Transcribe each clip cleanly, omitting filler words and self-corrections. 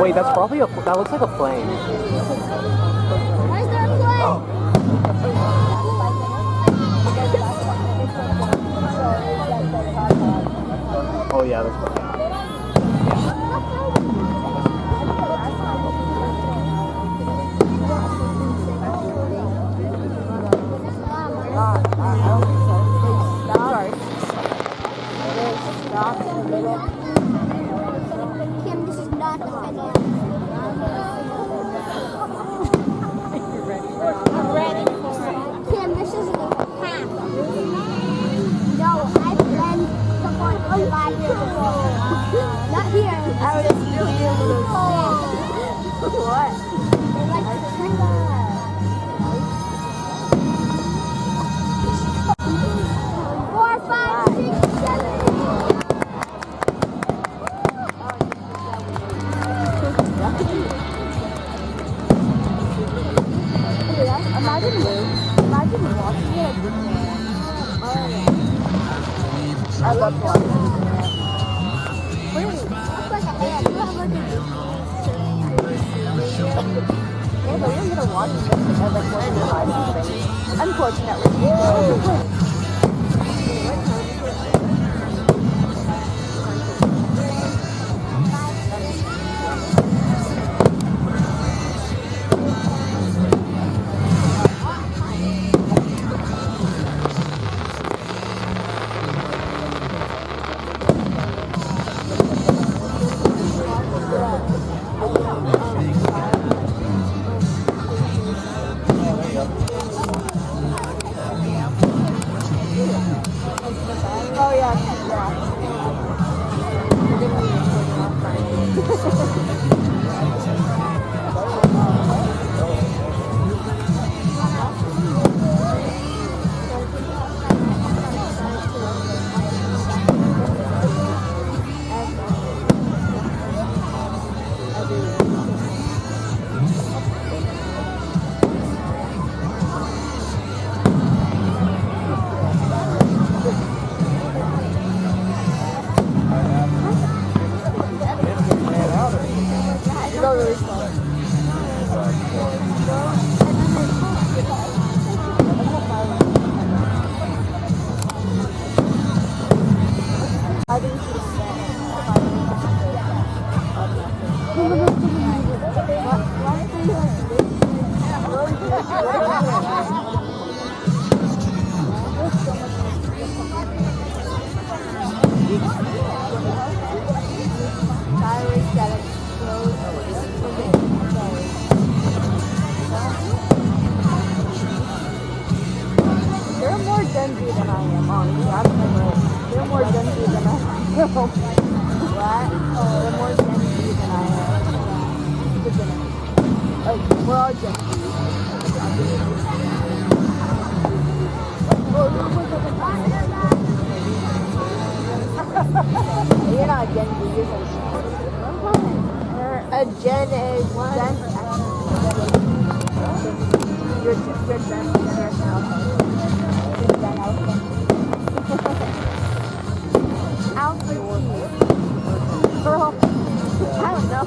Wait, that's probably that looks like a plane. Why is there a plane? Oh yeah, that's probably. Kim, this is not the finish. I'm ready for it. Kim, this isn't a half. No, I planned someone 5 years ago. Not here. I would have still be able to see. What? They like to drink. 4, 5, 6, 7. Imagine watching it. I love watching it. Wait, it's like a hand. You have like a yeah, but you're gonna watch it as like one of your lives. Unfortunately. Oh yeah. What? Oh, they're more Gen Z than I am. Like, we're all Gen Z. You're not Gen Z, you're a Gen is Gen You're Gen Generation Alpha. You're Gen Alpha. Alpha Girl, I don't know.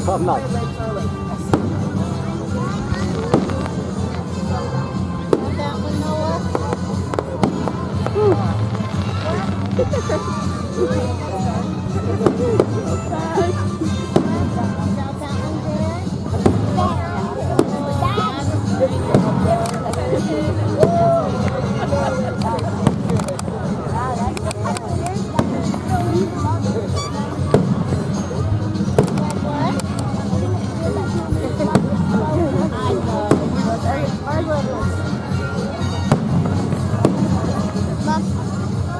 I'm not.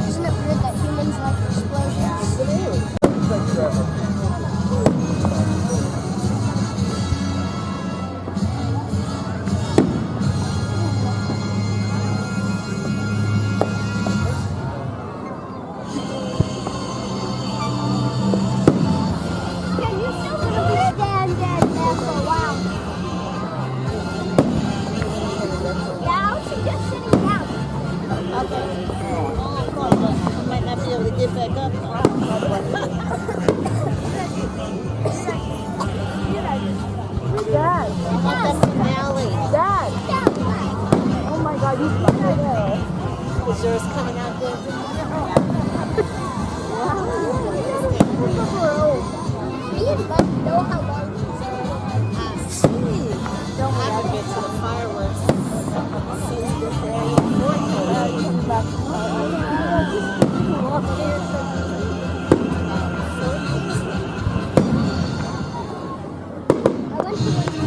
Isn't it weird that humans like explosions? Yeah, you're still gonna be standing there for a while. Yeah, I was just sitting down. I might not be able to get back up now. Dad! I want that finale. Dad! Oh my god, you fucking know. Is yours coming out there? Me and Bud know how long these are. Sweet. Don't have to get to the fireworks. Since the very I went to